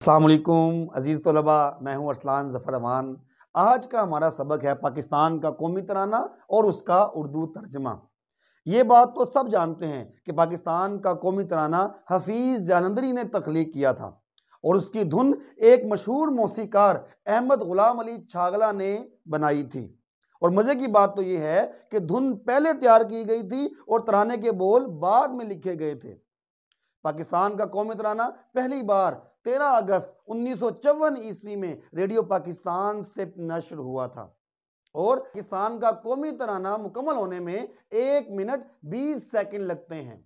अस्सलाम वालेकुम अज़ीज़ तलबा, मैं हूं अरसलान ज़फ़र अमान। आज का हमारा सबक है पाकिस्तान का कौमी तराना और उसका उर्दू तर्जमा। ये बात तो सब जानते हैं कि पाकिस्तान का कौमी तराना हफीज़ जालंधरी ने तख्लीक किया था और उसकी धुन एक मशहूर मौसीकार अहमद गुलाम अली छागला ने बनाई थी। और मज़े की बात तो ये है कि धुन पहले तैयार की गई थी और तराने के बोल बाद में लिखे गए थे। पाकिस्तान का कौमी तराना पहली बार 13 अगस्त 1954 ईस्वी में रेडियो पाकिस्तान से नश्र हुआ था और पाकिस्तान का कौमी तराना मुकम्मल होने में 1 मिनट 20 सेकंड लगते हैं।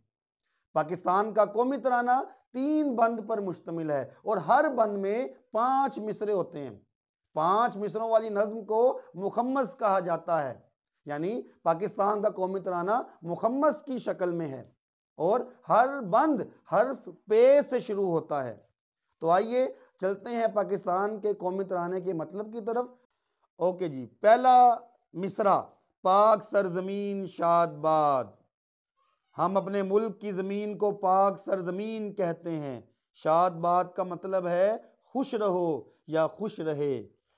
पाकिस्तान का कौमी तराना 3 बंद पर मुश्तमिल है और हर बंद में 5 मिसरे होते हैं। 5 मिसरों वाली नज्म को मुखम्मस कहा जाता है, यानी पाकिस्तान का कौमी तराना मुखम्मस की शक्ल में है और हर बंद हर्फ पे से शुरू होता है। तो आइए चलते हैं पाकिस्तान के कौमी तराने के मतलब की तरफ। ओके जी, पहला मिसरा, पाक सरजमीन शादबाद। हम अपने मुल्क की ज़मीन को पाक सरजमीन कहते हैं। शादबाद का मतलब है खुश रहो या खुश रहे।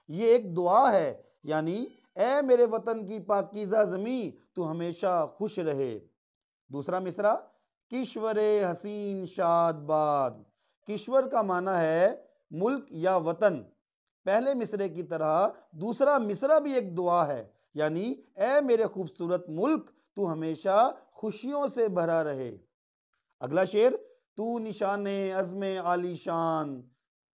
ये एक दुआ है, यानी ए मेरे वतन की पाकीज़ा ज़मीं तू हमेशा खुश रहे। दूसरा मिसरा, किश्वरे हसीन शादबाद। किश्वर का माना है मुल्क या वतन। पहले मिसरे की तरह दूसरा मिसरा भी एक दुआ है, यानी ए मेरे खूबसूरत मुल्क तू हमेशा खुशियों से भरा रहे। अगला शेर, तू निशाने अज़्मे आलीशान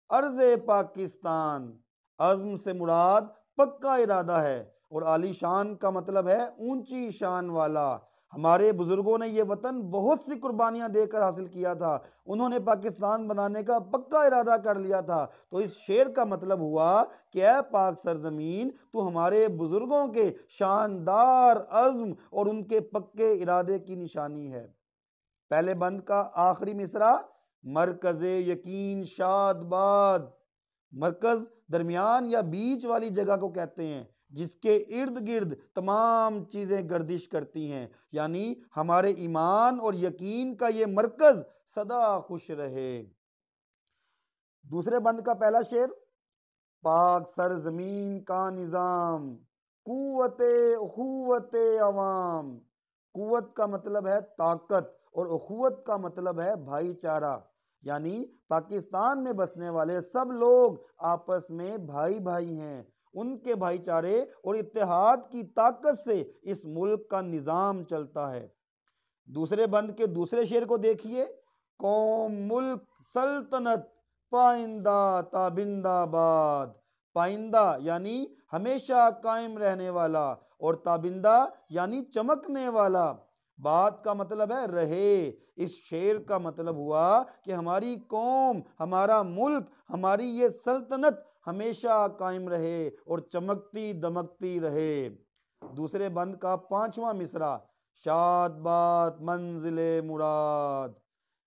अर्ज़े पाकिस्तान। अज़्म से मुराद पक्का इरादा है और आलीशान का मतलब है ऊंची शान वाला। हमारे बुजुर्गों ने ये वतन बहुत सी कुर्बानियां देकर हासिल किया था। उन्होंने पाकिस्तान बनाने का पक्का इरादा कर लिया था। तो इस शेर का मतलब हुआ कि ऐ पाक सरजमीन तू हमारे बुजुर्गों के शानदार अज़्म और उनके पक्के इरादे की निशानी है। पहले बंद का आखिरी मिसरा, मरकज़े यकीन शादबाद। मरकज दरमियान या बीच वाली जगह को कहते हैं जिसके इर्द गिर्द तमाम चीजें गर्दिश करती हैं, यानी हमारे ईमान और यकीन का ये मरकज सदा खुश रहे। दूसरे बंद का पहला शेर, पाक सरजमीन का निज़ाम कुव्वते उखुव्वते अवाम। कुव्वत का मतलब है ताकत और उखुव्वत का मतलब है भाईचारा, यानी पाकिस्तान में बसने वाले सब लोग आपस में भाई भाई हैं। उनके भाईचारे और इत्तेहाद की ताकत से इस मुल्क का निज़ाम चलता है। दूसरे बंद के दूसरे शेर को देखिए, कौम मुल्क सल्तनत पाइंदा ताबिंदाबाद। पाइंदा यानी हमेशा कायम रहने वाला और ताबिंदा यानी चमकने वाला। बात का मतलब है रहे। इस शेर का मतलब हुआ कि हमारी कौम, हमारा मुल्क, हमारी ये सल्तनत हमेशा कायम रहे और चमकती दमकती रहे। दूसरे बंद का पांचवा मिसरा, शादबाद मंजिले मुराद।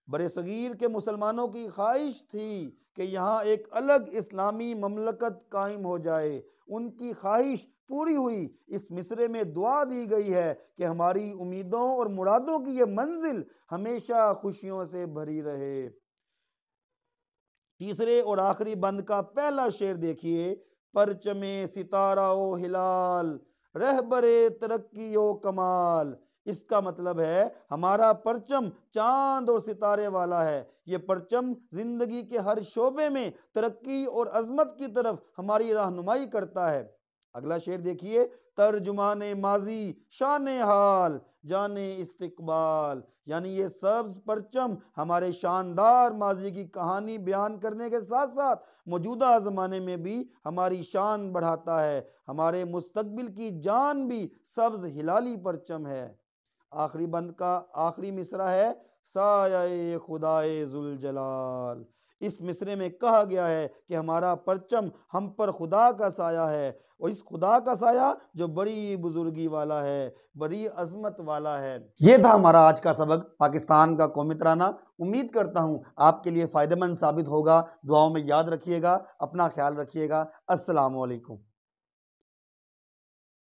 बड़े सगीर के मुसलमानों की ख्वाहिश थी कि यहाँ एक अलग इस्लामी ममलकत कायम हो जाए। उनकी ख्वाहिश पूरी हुई। इस मिसरे में दुआ दी गई है कि हमारी उम्मीदों और मुरादों की ये मंजिल हमेशा खुशियों से भरी रहे। तीसरे और आखिरी बंद का पहला शेर देखिए, परचमे सितारा ओ हिलाल रहबरे तरक्की ओ कमाल। इसका मतलब है हमारा परचम चांद और सितारे वाला है। ये परचम जिंदगी के हर शोबे में तरक्की और अजमत की तरफ हमारी रहनुमाई करता है। अगला शेर देखिए, तर्जुमाने माजी शान हाल जाने इस्तिकबाल। यानी ये सब्ज परचम हमारे शानदार माजी की कहानी बयान करने के साथ साथ मौजूदा ज़माने में भी हमारी शान बढ़ाता है। हमारे मुस्तकबिल की जान भी सब्ज हिलाली परचम है। आखिरी बंद का आखिरी मिसरा है, साये खुदाए जुल जलाल। इस मिसरे में कहा गया है कि हमारा परचम हम पर खुदा का साया है और इस खुदा का साया जो बड़ी बुजुर्गी वाला है, बड़ी अजमत वाला है। ये था हमारा आज का सबक, पाकिस्तान का कौमी तराना। उम्मीद करता हूँ आपके लिए फ़ायदेमंद साबित होगा। दुआओं में याद रखिएगा, अपना ख्याल रखिएगा। अस्सलामु अलैकुम।